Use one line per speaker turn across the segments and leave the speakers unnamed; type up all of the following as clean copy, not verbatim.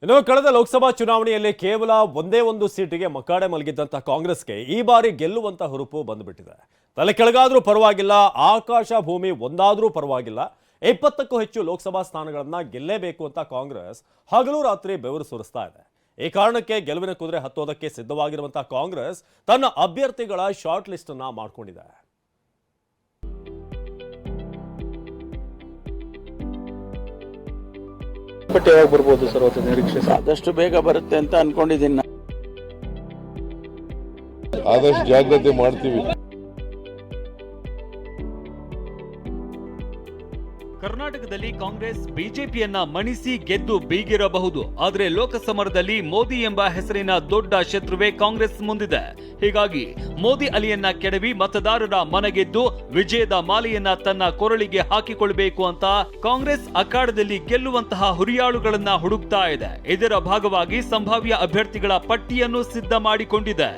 ಇನ್ನು ಕಳೆದ ಲೋಕಸಭಾ ಚುನಾವಣೆಯಲ್ಲಿ ಕೇವಲ ಒಂದೇ ಒಂದು ಸೀಟಿಗೆ ಮಕಾಡೆ ಮಲಗಿದ್ದಂತ ಕಾಂಗ್ರೆಸ್ಗೆ ಈ ಬಾರಿ ಗೆಲ್ಲುವಂತ ಹುರುಪು ಬಂದುಬಿಟ್ಟಿದೆ. ತಲೆ ಕೆಳಗಾದ್ರೂ ಪರವಾಗಿಲ್ಲ, ಆಕಾಶ ಭೂಮಿ ಒಂದಾದ್ರೂ ಪರವಾಗಿಲ್ಲ, 20ಕ್ಕೂ ಹೆಚ್ಚು ಲೋಕಸಭಾ ಸ್ಥಾನಗಳನ್ನ ಗೆಲ್ಲೇಬೇಕು ಅಂತ ಕಾಂಗ್ರೆಸ್ ಹಗಲು ರಾತ್ರಿ ಬೆವರು ಸುರಿಸ್ತಾ ಇದೆ. ಈ ಕಾರಣಕ್ಕೆ ಗೆಲುವಿನ ಕುದುರೆ ಹತ್ತೋದಕ್ಕೆ ಸಿದ್ಧವಾಗಿರುವಂತಹ ಕಾಂಗ್ರೆಸ್ ತನ್ನ ಅಭ್ಯರ್ಥಿಗಳ ಶಾರ್ಟ್ ಲಿಸ್ಟ್ ಅನ್ನ ಮಾಡಿಕೊಂಡಿದೆ.
ಬಟ್ ಯಾವಾಗ ಬರ್ಬೋದು ಸರ್ ಅವತ್ತು ನಿರೀಕ್ಷೆ?
ಆದಷ್ಟು ಬೇಗ ಬರುತ್ತೆ ಅಂತ ಅನ್ಕೊಂಡಿದ್ದೀನಿ.
ಆದಷ್ಟು ಜಾಗ್ರತೆ ಮಾಡ್ತೀವಿ.
ಕರ್ನಾಟಕದಲ್ಲಿ ಕಾಂಗ್ರೆಸ್ ಬಿಜೆಪಿಯನ್ನ ಮಣಿಸಿ ಗೆದ್ದು ಬೀಗಿರಬಹುದು, ಆದರೆ ಲೋಕಸಮರದಲ್ಲಿ ಮೋದಿ ಎಂಬ ಹೆಸರಿನ ದೊಡ್ಡ ಶತ್ರುವೆ ಕಾಂಗ್ರೆಸ್ ಮುಂದಿದೆ. ಹೀಗಾಗಿ ಮೋದಿ ಅಲಿಯನ್ನ ಕೆಡವಿ ಮತದಾರರ ಮನಗೆದ್ದು ವಿಜಯದ ಮಾಲೆಯನ್ನ ತನ್ನ ಕೊರಳಿಗೆ ಹಾಕಿಕೊಳ್ಳಬೇಕು ಅಂತ ಕಾಂಗ್ರೆಸ್ ಅಖಾಡದಲ್ಲಿ ಗೆಲ್ಲುವಂತಹ ಹುರಿಯಾಳುಗಳನ್ನ ಹುಡುಕ್ತಾ ಇದೆ. ಇದರ ಭಾಗವಾಗಿ ಸಂಭಾವ್ಯ ಅಭ್ಯರ್ಥಿಗಳ ಪಟ್ಟಿಯನ್ನು ಸಿದ್ಧ ಮಾಡಿಕೊಂಡಿದೆ.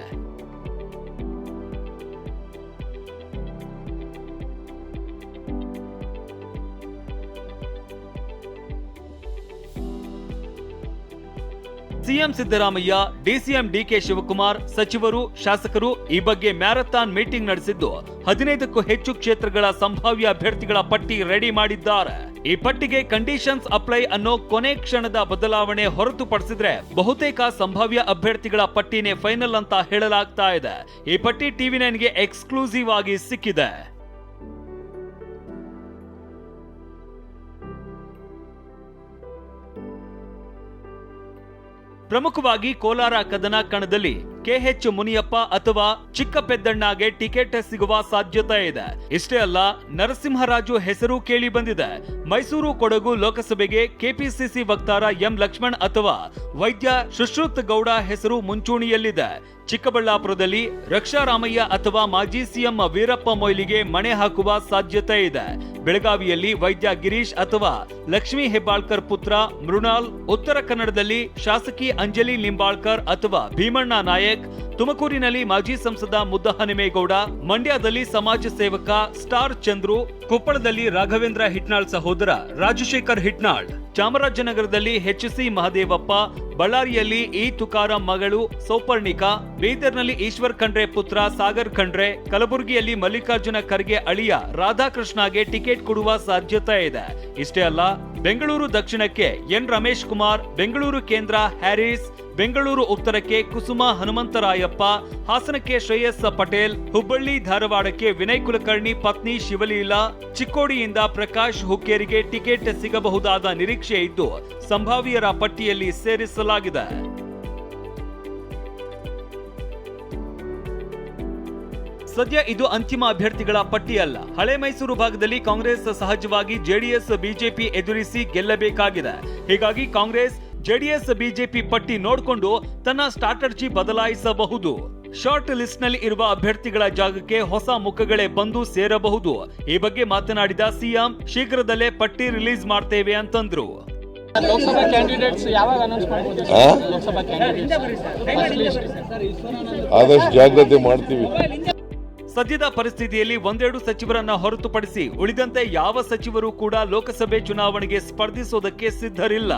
CM Siddaramaiah, DCM DK Shivakumar, ಸಚಿವರು, ಶಾಸಕರು ಈ ಬಗ್ಗೆ ಮ್ಯಾರಥಾನ್ ಮೀಟಿಂಗ್ ನಡೆಸಿದ್ದು 15ಕ್ಕೂ ಹೆಚ್ಚು ಕ್ಷೇತ್ರಗಳ ಸಂಭಾವ್ಯ ಅಭ್ಯರ್ಥಿಗಳ ಪಟ್ಟಿ ರೆಡಿ ಮಾಡಿದ್ದಾರೆ. ಈ ಪಟ್ಟಿಗೆ ಕಂಡೀಷನ್ಸ್ ಅಪ್ಲೈ ಅನ್ನೋ ಕೊನೆ ಕ್ಷಣದ ಬದಲಾವಣೆ ಹೊರತುಪಡಿಸಿದ್ರೆ ಬಹುತೇಕ ಸಂಭಾವ್ಯ ಅಭ್ಯರ್ಥಿಗಳ ಪಟ್ಟಿನೇ ಫೈನಲ್ ಅಂತ ಹೇಳಲಾಗ್ತಾ ಇದೆ. ಈ ಪಟ್ಟಿ ಟಿವಿ9ಗೆ ಎಕ್ಸ್ಕ್ಲೂಸಿವ್ ಆಗಿ ಸಿಕ್ಕಿದೆ. ಪ್ರಮುಖವಾಗಿ ಕೋಲಾರ ಕದನ ಕಣದಲ್ಲಿ ಕೆಎಚ್ ಮುನಿಯಪ್ಪ ಅಥವಾ ಚಿಕ್ಕಪೆದ್ದಣ್ಣಗೆ ಟಿಕೆಟ್ ಸಿಗುವ ಸಾಧ್ಯತೆ ಇದೆ. ಇಷ್ಟೇ ಅಲ್ಲ, ನರಸಿಂಹರಾಜು ಹೆಸರು ಕೇಳಿ ಬಂದಿದೆ. ಮೈಸೂರು ಕೊಡಗು ಲೋಕಸಭೆಗೆ ಕೆಪಿಸಿಸಿ ವಕ್ತಾರ ಎಂ ಲಕ್ಷ್ಮಣ್ ಅಥವಾ ವೈದ್ಯ ಸುಶ್ರುತ್ ಗೌಡ ಹೆಸರು ಮುಂಚೂಣಿಯಲ್ಲಿದೆ. ಚಿಕ್ಕಬಳ್ಳಾಪುರದಲ್ಲಿ ರಕ್ಷಾರಾಮಯ್ಯ ಅಥವಾ ಮಾಜಿ ಸಿಎಂ ವೀರಪ್ಪ ಮೊಯ್ಲಿಗೆ ಮಣೆ ಹಾಕುವ ಸಾಧ್ಯತೆ ಇದೆ. ಬೆಳಗಾವಿಯಲ್ಲಿ ವೈದ್ಯ ಗಿರೀಶ್ ಅಥವಾ ಲಕ್ಷ್ಮೀ ಹೆಬ್ಬಾಳ್ಕರ್ ಪುತ್ರ ಮೃಣಾಲ್, ಉತ್ತರ ಕನ್ನಡದಲ್ಲಿ ಶಾಸಕಿ ಅಂಜಲಿ ಲಿಂಬಾಳ್ಕರ್ ಅಥವಾ ಭೀಮಣ್ಣ ನಾಯಕ್, ತುಮಕೂರಿನಲ್ಲಿ ಮಾಜಿ ಸಂಸದ ಮುದ್ದಹನುಮೇಗೌಡ, ಮಂಡ್ಯದಲ್ಲಿ ಸಮಾಜ ಸೇವಕ ಸ್ಟಾರ್ ಚಂದ್ರು, ಕೊಪ್ಪಳದಲ್ಲಿ ರಾಘವೇಂದ್ರ ಹಿಟ್ನಾಳ್ ಸಹೋದರ ರಾಜಶೇಖರ್ ಹಿಟ್ನಾಳ್, ಚಾಮರಾಜನಗರದಲ್ಲಿ ಎಚ್ಸಿ ಮಹದೇವಪ್ಪ, ಬಳ್ಳಾರಿಯಲ್ಲಿ ಇ ತುಕಾರಾಂ ಮಗಳು ಸೌಪರ್ಣಿಕಾ, ಬೀದರ್ನಲ್ಲಿ ಈಶ್ವರ್ ಖಂಡ್ರೆ ಪುತ್ರ ಸಾಗರ್ ಖಂಡ್ರೆ, ಕಲಬುರಗಿಯಲ್ಲಿ ಮಲ್ಲಿಕಾರ್ಜುನ ಖರ್ಗೆ ಅಳಿಯ ರಾಧಾಕೃಷ್ಣಗೆ ಟಿಕೆಟ್ ಕೊಡುವ ಸಾಧ್ಯತೆ ಇದೆ. ಇಷ್ಟೇ ಅಲ್ಲ, ಬೆಂಗಳೂರು ದಕ್ಷಿಣಕ್ಕೆ ಎನ್ ರಮೇಶ್ ಕುಮಾರ್, ಬೆಂಗಳೂರು ಕೇಂದ್ರ ಹ್ಯಾರಿಸ್, ಬೆಂಗಳೂರು ಉತ್ತರಕ್ಕೆ ಕುಸುಮ ಹನುಮಂತರಾಯಪ್ಪ, ಹಾಸನಕ್ಕೆ ಶ್ರೇಯಸ್ ಪಟೇಲ್, ಹುಬ್ಬಳ್ಳಿ ಧಾರವಾಡಕ್ಕೆ ವಿನಯ್ ಕುಲಕರ್ಣಿ ಪತ್ನಿ ಶಿವಲೀಲಾ, ಚಿಕ್ಕೋಡಿಯಿಂದ ಪ್ರಕಾಶ್ ಹುಕ್ಕೇರಿಗೆ ಟಿಕೆಟ್ ಸಿಗಬಹುದಾದ ನಿರೀಕ್ಷೆ ಇದ್ದು ಸಂಭಾವ್ಯರ ಪಟ್ಟಿಯಲ್ಲಿ ಸೇರಿಸಲಾಗಿದೆ. ಸದ್ಯ ಇದು ಅಂತಿಮ ಅಭ್ಯರ್ಥಿಗಳ ಪಟ್ಟಿಯಲ್ಲ. ಹಳೆ ಮೈಸೂರು ಭಾಗದಲ್ಲಿ ಕಾಂಗ್ರೆಸ್ ಸಹಜವಾಗಿ ಜೆಡಿಎಸ್ ಬಿಜೆಪಿ ಎದುರಿಸಿ ಗೆಲ್ಲಬೇಕಾಗಿದೆ. ಹೀಗಾಗಿ ಕಾಂಗ್ರೆಸ್ ಜೆಡಿಎಸ್ ಬಿಜೆಪಿ ಪಟ್ಟಿ ನೋಡಿಕೊಂಡು ತನ್ನ ಸ್ಟ್ರಾಟಜಿ ಬದಲಾಯಿಸಬಹುದು. ಶಾರ್ಟ್ ಲಿಸ್ಟ್ ನಲ್ಲಿ ಇರುವ ಅಭ್ಯರ್ಥಿಗಳ ಜಾಗಕ್ಕೆ ಹೊಸ ಮುಖಗಳೇ ಬಂದು ಸೇರಬಹುದು. ಈ ಬಗ್ಗೆ ಮಾತನಾಡಿದ ಸಿಎಂ, ಶೀಘ್ರದಲ್ಲೇ ಪಟ್ಟಿ ರಿಲೀಸ್ ಮಾಡ್ತೇವೆ ಅಂತಂದ್ರು.
ಲೋಕಸಭಾ ಕ್ಯಾಂಡಿಡೇಟ್ಸ್ ಯಾವಾಗ ಅನೌನ್ಸ್ ಮಾಡಬಹುದು? ಲೋಕಸಭಾ ಕ್ಯಾಂಡಿಡೇಟ್ಸ್
ಆದಷ್ಟು ಜಾಗ್ರತೆ ಮಾಡ್ತೀವಿ.
ಸದ್ಯದ ಪರಿಸ್ಥಿತಿಯಲ್ಲಿ ಒಂದೆರಡು ಸಚಿವರನ್ನ ಹೊರತುಪಡಿಸಿ ಉಳಿದಂತೆ ಯಾವ ಸಚಿವರು ಕೂಡ ಲೋಕಸಭೆ ಚುನಾವಣೆಗೆ ಸ್ಪರ್ಧಿಸೋದಕ್ಕೆ ಸಿದ್ಧರಿಲ್ಲ.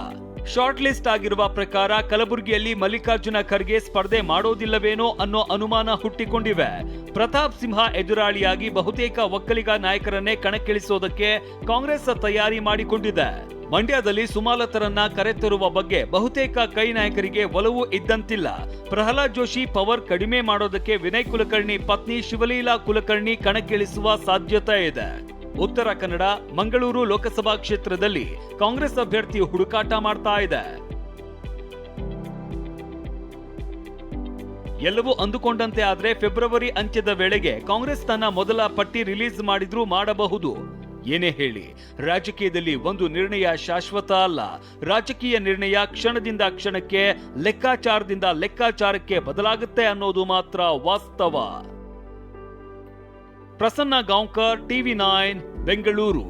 ಶಾರ್ಟ್ ಲಿಸ್ಟ್ ಆಗಿರುವ ಪ್ರಕಾರ ಕಲಬುರಗಿಯಲ್ಲಿ ಮಲ್ಲಿಕಾರ್ಜುನ ಖರ್ಗೆ ಸ್ಪರ್ಧೆ ಮಾಡೋದಿಲ್ಲವೇನೋ ಅನ್ನೋ ಅನುಮಾನ ಹುಟ್ಟಿಕೊಂಡಿವೆ. ಪ್ರತಾಪ್ ಸಿಂಹ ಎದುರಾಳಿಯಾಗಿ ಬಹುತೇಕ ಒಕ್ಕಲಿಗ ನಾಯಕರನ್ನೇ ಕಣಕ್ಕಿಳಿಸೋದಕ್ಕೆ ಕಾಂಗ್ರೆಸ್ ತಯಾರಿ ಮಾಡಿಕೊಂಡಿದೆ. ಮಂಡ್ಯದಲ್ಲಿ ಸುಮಾಲತರನ್ನ ಕರೆತರುವ ಬಗ್ಗೆ ಬಹುತೇಕ ಕೈ ನಾಯಕರಿಗೆ ಒಲವು ಇದ್ದಂತಿಲ್ಲ. ಪ್ರಹ್ಲಾದ್ ಜೋಶಿ ಪವರ್ ಕಡಿಮೆ ಮಾಡೋದಕ್ಕೆ ವಿನಯ್ ಕುಲಕರ್ಣಿ ಪತ್ನಿ ಶಿವಲೀಲಾ ಕುಲಕರ್ಣಿ ಕಣಕ್ಕಿಳಿಸುವ ಸಾಧ್ಯತೆ ಇದೆ. ಉತ್ತರ ಕನ್ನಡ, ಮಂಗಳೂರು ಲೋಕಸಭಾ ಕ್ಷೇತ್ರದಲ್ಲಿ ಕಾಂಗ್ರೆಸ್ ಅಭ್ಯರ್ಥಿ ಹುಡುಕಾಟ ಮಾಡ್ತಾ ಇದೆ. ಎಲ್ಲವೂ ಅಂದುಕೊಂಡಂತೆ ಆದ್ರೆ ಫೆಬ್ರವರಿ ಅಂತ್ಯದ ವೇಳೆಗೆ ಕಾಂಗ್ರೆಸ್ ತನ್ನ ಮೊದಲ ಪಟ್ಟಿ ರಿಲೀಸ್ ಮಾಡಿದ್ರೂ ಮಾಡಬಹುದು. ಏನೇ ಹೇಳಿ, ರಾಜಕೀಯದಲ್ಲಿ ಒಂದು ನಿರ್ಣಯ ಶಾಶ್ವತ ಅಲ್ಲ. ರಾಜಕೀಯ ನಿರ್ಣಯ ಕ್ಷಣದಿಂದ ಕ್ಷಣಕ್ಕೆ, ಲೆಕ್ಕಾಚಾರದಿಂದ ಲೆಕ್ಕಾಚಾರಕ್ಕೆ ಬದಲಾಗುತ್ತೆ ಅನ್ನೋದು ಮಾತ್ರ ವಾಸ್ತವ. ಪ್ರಸನ್ನ ಗಾಂವ್ಕರ್, ಟಿವಿ9, ಬೆಂಗಳೂರು.